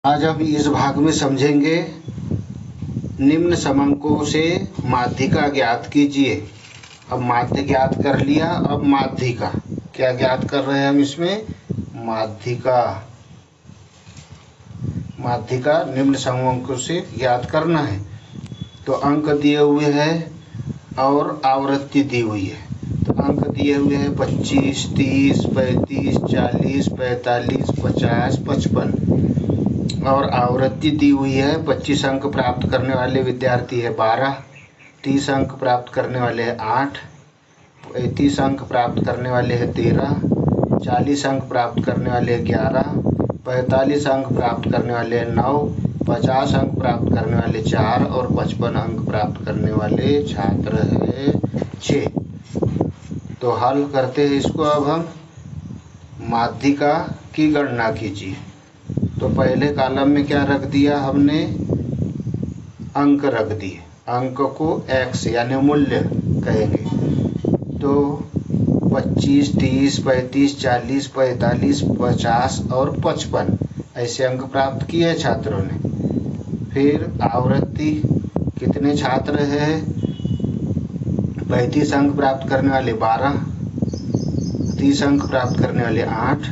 आज हम इस भाग में समझेंगे निम्न समंकों से माध्यिका ज्ञात कीजिए। अब माध्य ज्ञात कर लिया, अब माध्यिका क्या ज्ञात कर रहे हैं हम इसमें? माध्यिका निम्न समंकों से ज्ञात करना है। तो अंक दिए हुए हैं और आवृत्ति दी हुई है। तो अंक दिए हुए हैं 25, 30, 35, 40, 45, 50, 55 और आवृत्ति दी हुई है। 25 अंक प्राप्त करने वाले विद्यार्थी है 12, 30 अंक प्राप्त करने वाले हैं 8, 35 अंक प्राप्त करने वाले हैं 13, 40 अंक प्राप्त करने वाले हैं 11, 45 अंक प्राप्त करने वाले हैं 9, 50 अंक प्राप्त करने वाले 4 और 55 अंक प्राप्त करने वाले छात्र है 6। तो हल करते हैं इसको। अब हम माध्यिका की गणना कीजिए। तो पहले कॉलम में क्या रख दिया हमने? अंक रख दिए। अंक को x यानी मूल्य कहेंगे। तो 25, 30, 35, 40, 45, 50 और 55 ऐसे अंक प्राप्त किए छात्रों ने। फिर आवृत्ति कितने छात्र हैं? 35 अंक प्राप्त करने वाले 12, 30 अंक प्राप्त करने वाले 8,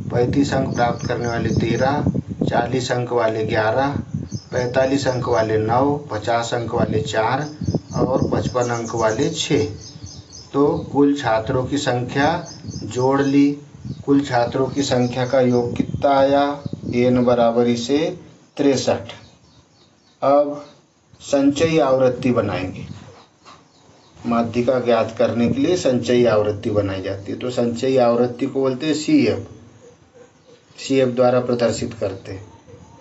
35 अंक प्राप्त करने वाले 13, 40 अंक वाले 11, 45 अंक वाले 9, 50 अंक वाले 4 और 55 अंक वाले 6। तो कुल छात्रों की संख्या जोड़ ली। कुल छात्रों की संख्या का योग कितना आया? n बराबर इसे 63। अब संचयी आवृत्ति बनाएंगे। माध्यिका ज्ञात करने के लिए संचयी आवृत्ति बनाई जाती है। तो संचयी आवृत्ति को बोलते हैं CF द्वारा प्रदर्शित करते हैं,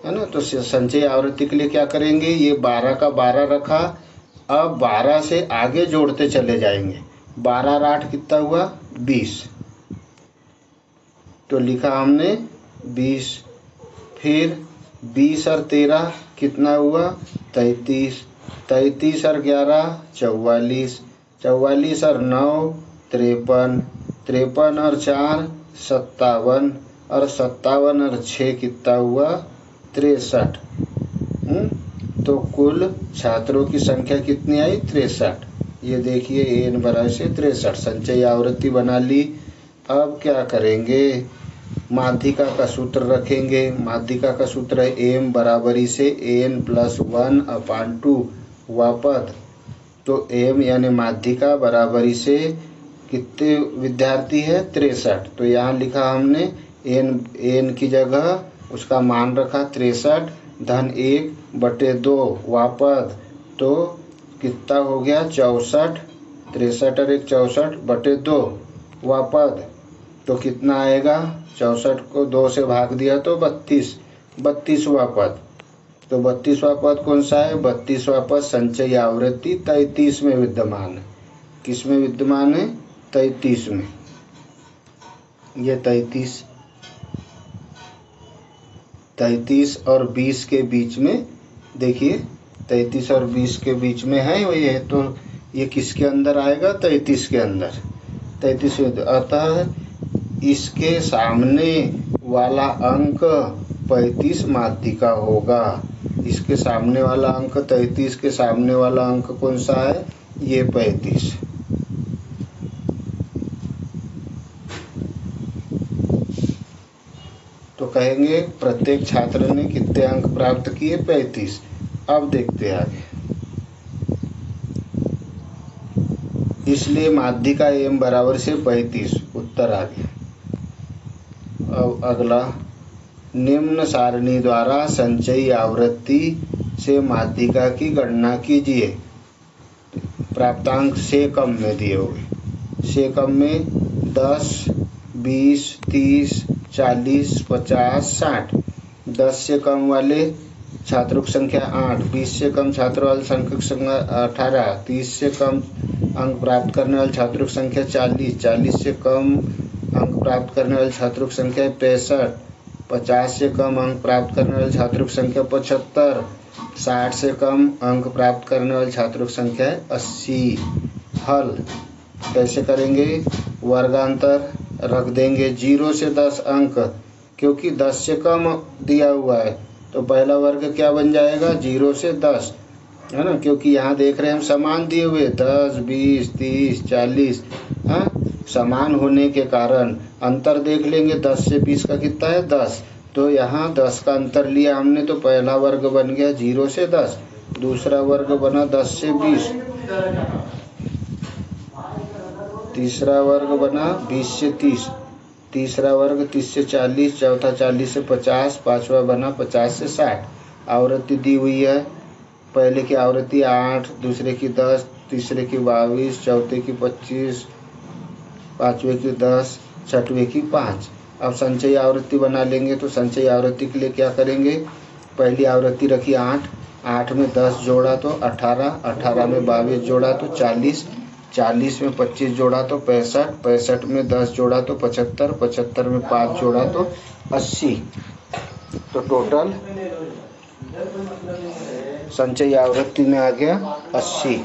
है ना। तो संचयी आवृत्ति के लिए क्या करेंगे? ये 12 का 12 रखा। अब 12 से आगे जोड़ते चले जाएंगे। 12 और 8 कितना हुआ? 20। तो लिखा हमने 20। फिर 20 और 13 कितना हुआ? 33। 33 और 11 44। 44 और 9 53। 53 और 4 57 और 57 और 6 कितना हुआ? 63। तो कुल छात्रों की संख्या कितनी आई? 63। ये देखिए n बराबर से 63 संचयी आवृत्ति बना ली। अब क्या करेंगे? माध्यिका का सूत्र रखेंगे। माध्यिका का सूत्र है m बराबरी से n+1/2 हुआ पद। तो m यानी माध्यिका बराबरी से कितने विद्यार्थी है? 63। तो यहाँ लिखा हमने n की जगह उसका मान रखा 63 धन 1/2 हुआ पद। तो कितना हो गया? 64। 63 और 1 64/2 हुआ पद। तो कितना आएगा? 64 को 2 से भाग दिया तो 32वां पद। तो 32वां पद कौन सा है? 32वां पद संचयी आवृत्ति 33 में विद्यमान है। किस में विद्यमान है? 33 में। ये 33 और 20 के बीच में, देखिए 33 और 20 के बीच में है ये। तो ये किसके अंदर आएगा? 33 के अंदर। 33 अतः इसके सामने वाला अंक 35 माध्यिका होगा। इसके सामने वाला अंक 33 के सामने वाला अंक कौन सा है? ये 35। तो कहेंगे प्रत्येक छात्र ने कितने अंक प्राप्त किए? 35। अब देखते हैं आगे। इसलिए माध्यिका m बराबर से 35 उत्तर आ गया। अब अगला, निम्न सारणी द्वारा संचयी आवृत्ति से माध्यिका की गणना कीजिए। प्राप्तांक से कम में दिए हुए। से कम में 10, 20, 30, 40, 50, 60। 10 से कम वाले छात्रों की संख्या 8, 20 से कम छात्रों वाले संख्या की संख्या 18, 30 से कम अंक प्राप्त करने वाले छात्रों की संख्या 40, 40 से कम अंक प्राप्त करने वाले छात्रों की संख्या 65, 50 से कम अंक प्राप्त करने वाले छात्रों की संख्या 75, 60 से कम अंक प्राप्त करने वाले छात्रों की संख्या 80। हल कैसे करेंगे? वर्गांतर रख देंगे 0 से 10 अंक, क्योंकि 10 से कम दिया हुआ है तो पहला वर्ग क्या बन जाएगा 0 से 10, है ना, क्योंकि यहाँ देख रहे हैं हम समान दिए हुए 10 20 30 40। हाँ, समान होने के कारण अंतर देख लेंगे 10 से 20 का कितना है 10। तो यहाँ 10 का अंतर लिया हमने, तो पहला वर्ग बन गया 0 से 10, दूसरा वर्ग बना 10 से 20, तीसरा वर्ग बना 20 से 30, तीसरा वर्ग 30 से 40, चौथा 40 से 50, पांचवा बना 50 से 60। आवृत्ति दी हुई है, पहले की आवृत्ति 8, दूसरे की 10, तीसरे की 22, चौथे की 25, पांचवे की 10, छठवें की 5। अब संचयी आवृत्ति बना लेंगे। तो संचयी आवृत्ति के लिए क्या करेंगे, पहली आवृत्ति रखी 8, 8 में 10 जोड़ा तो 18, 18 में 22 जोड़ा तो 40, 40 में 25 जोड़ा तो 65, 65 में 10 जोड़ा तो 75, 75 में 5 जोड़ा तो 80। तो टोटल संचयी आवृत्ति में आ गया 80।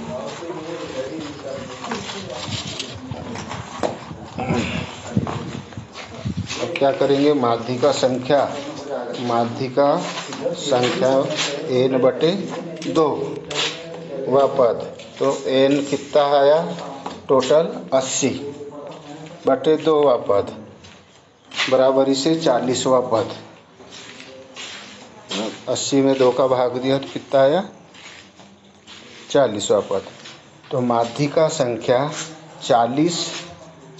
अब क्या करेंगे, माध्यिका संख्या, माध्यिका संख्या n/2 वह पद। तो n कितना आया टोटल 80/2 वह पद बराबरी से 40वां पद। 80 में 2 का भाग दिया तो कितना आया 40वां पद। तो माध्यिका संख्या 40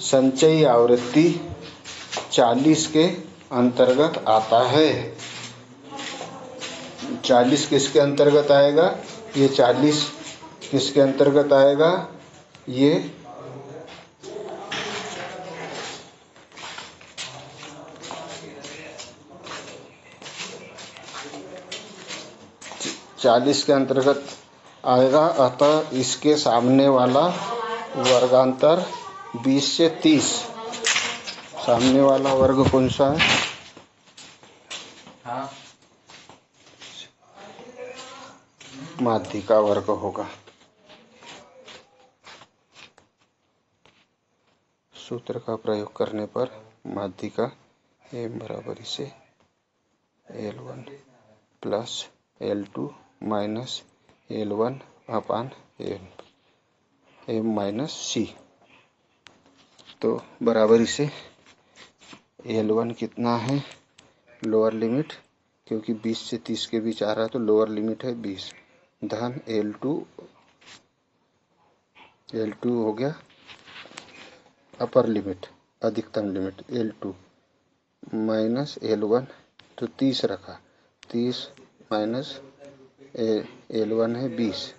संचयी आवृत्ति 40 के अंतर्गत आता है। 40 किसके अंतर्गत आएगा, ये 40 किसके अंतर्गत आएगा, ये 40 के अंतर्गत आएगा। अतः इसके सामने वाला वर्गांतर 20 से 30, सामने वाला वर्ग कौन सा है, हाँ, माध्यिका वर्ग होगा। सूत्र का प्रयोग करने पर माध्यिका m बराबरी से L1 plus L2 minus L1 अपान m माइनस c। तो बराबरी से L1 कितना है, लोअर लिमिट, क्योंकि 20 से 30 के बीच आ रहा है तो लोअर लिमिट है 20, धन L2 हो गया अपर लिमिट, अधिकतम लिमिट L2 माइनस L1, तो 30 रखा, 30 माइनस L1 है 20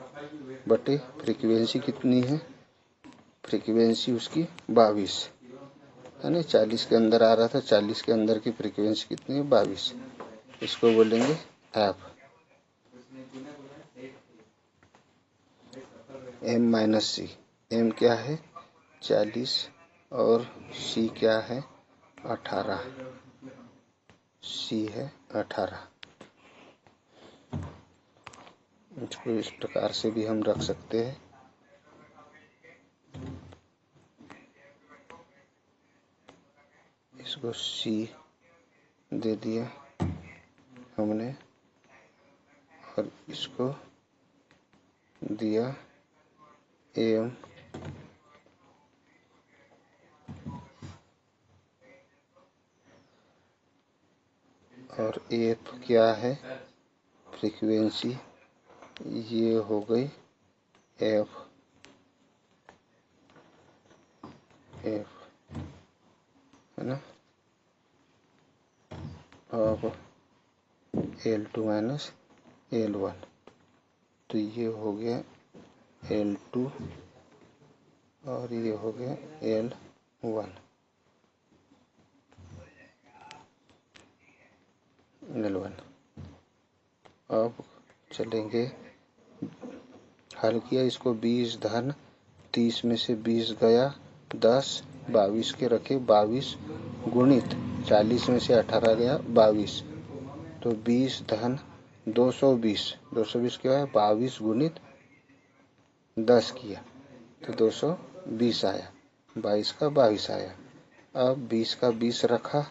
बटे फ्रीक्वेंसी कितनी है, फ्रीक्वेंसी उसकी 22 है ना, 40 के अंदर आ रहा था, 40 के अंदर की फ्रीक्वेंसी कितनी है 22, इसको बोलेंगे एफ। m माइनस सी, m क्या है 40 और c क्या है 18, c है 18। इसको इस प्रकार से भी हम रख सकते हैं। इसको c दे दिया हमने और इसको दिया m, और f क्या है फ्रीक्वेंसी, ये हो गई f है ना। अब L2 माइनस L1, तो ये हो गया L2 और ये हो गया L1। अब चलेंगे, हल किया इसको, 20 धन 30 में से 20 गया 10, 22 के रखे 22 गुणित 40 में से 18 गया 22, तो 20 धन 220, 220 क्या है 22 गुणित 10 किया तो 220 आया, 22 का 22 आया। अब 20 का 20 रखा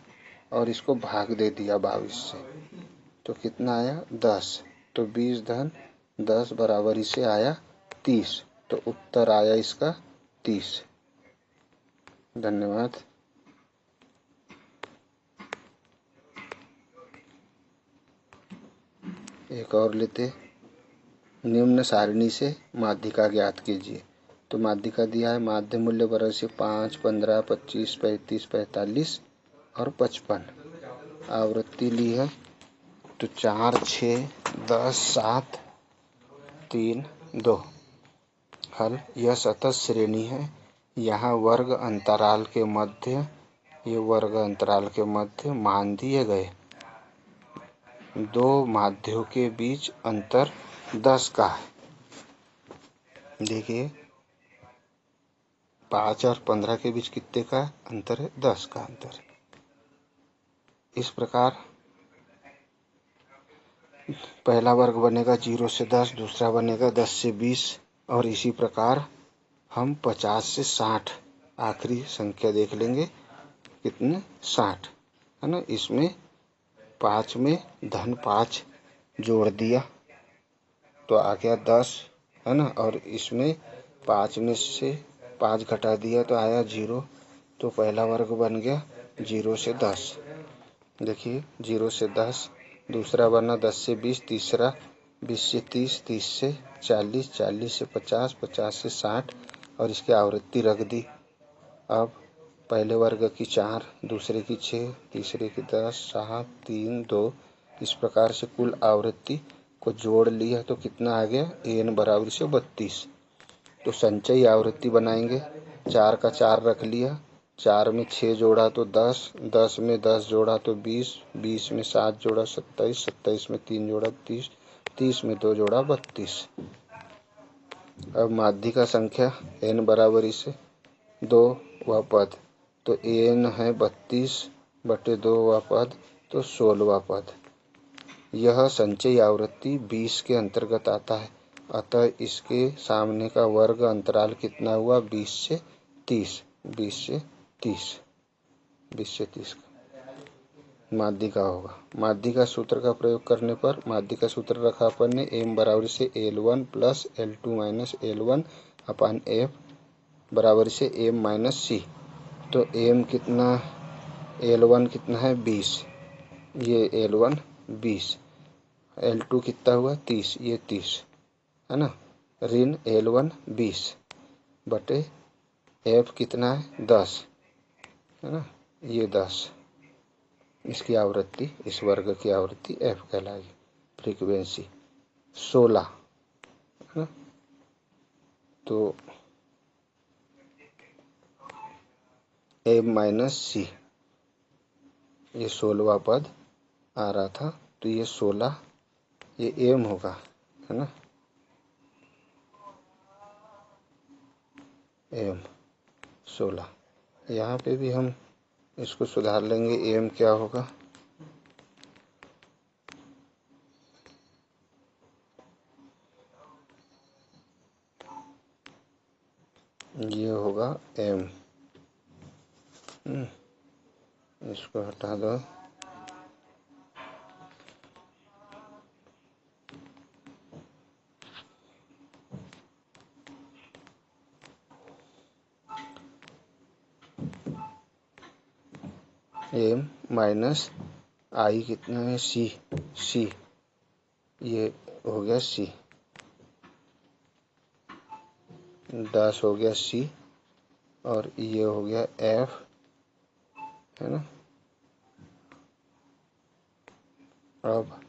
और इसको भाग दे दिया 22 से, तो कितना आया 10। तो 20 धन 10 बराबर इसे आया 30। तो उत्तर आया इसका 30। धन्यवाद। एक और लेते। निम्न सारणी से माध्यिका ज्ञात कीजिए। तो माध्यिका दिया है, माध्य मूल्य बराबर से 5, 15, 25, 35, 45 और 55। आवृत्ति ली है तो 4, 6, 10, 7, 3, 2। हल। यह सतत श्रेणी है। यहाँ वर्ग अंतराल के मध्य, ये वर्ग अंतराल के मध्य मान दिए गए। दो माध्यों के बीच अंतर 10 का है। देखिए 5 और 15 के बीच कितने का अंतर है? 10 का अंतर है। इस प्रकार पहला वर्ग बनेगा 0 से 10, दूसरा बनेगा 10 से 20 और इसी प्रकार हम 50 से 60 आखिरी संख्या देख लेंगे। कितने? 60 है ना। इसमें 5 में धन 5 जोड़ दिया तो आ गया 10 है ना। और इसमें 5 में से 5 घटा दिया तो आया 0। तो पहला वर्ग बन गया 0 से 10। देखिए 0 से 10, दूसरा बना 10 से 20, तीसरा 20 से 30, 30 से 40, 40 से 50, 50 से 60 और इसकी आवृत्ति रख दी। अब पहले वर्ग की 4, दूसरे की 6, तीसरे की 10, 7, 3, 2 इस प्रकार से कुल आवृत्ति को जोड़ लिया तो कितना आ गया? n बराबर से 32। तो संचयी आवृत्ति बनाएंगे। 4 का 4 रख लिया, 4 में 6 जोड़ा तो 10, 10 में 10 जोड़ा तो 20, 20 में 7 जोड़ा 27, 27 में 3 जोड़ा 30, 30 में 2 जोड़ा 32। अब माध्यिका संख्या n बराबर इसे 2 व पद, तो n है 32 बटे 2 व पद तो 16वां पद। यह संचयी आवृत्ति 20 के अंतर्गत आता है। अतः इसके सामने का वर्ग अंतराल कितना हुआ? 20 से 30, 20 से 30, 20 से 30 का माध्यिका होगा। माध्यिका सूत्र का प्रयोग करने पर माध्यिका सूत्र रखा अपन ने m बराबर से L1 plus L2 minus L1 अपन F बराबर से m माइनस c। तो m कितना? L1 कितना है? 20, ये L1 20, L2 कितना हुआ? 30, ये 30 है ना। ऋण L1 20 बटे F कितना है? 10 है ना, ये 10। इसकी आवृत्ति, इस वर्ग की आवृत्ति F कहलाएगी। फ्रीक्वेंसी 16 है ना। तो m माइनस c, ये 16वां पद आ रहा था तो ये 16, ये m होगा है ना, m 16। यहाँ पे भी हम इसको सुधार लेंगे। m क्या होगा? ये होगा m। इसको हटा दो। m माइनस i कितना है? c, ये हो गया c, 10 हो गया c और ये हो गया f है ना। अब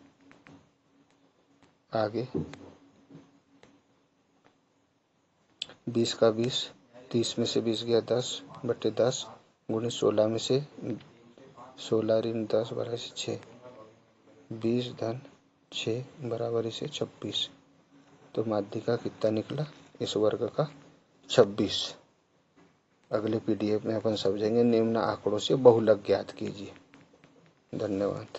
आगे 20 का 20, 30 में से 20 गया 10 बटे 10 गुणे 16 में से 16 ऋण 10 बराबर से 6, 20 धन 6 बराबर से 26। तो माध्यिका कितना निकला इस वर्ग का? 26। अगले PDF में अपन समझेंगे। निम्न आंकड़ों से बहुलक ज्ञात कीजिए। धन्यवाद।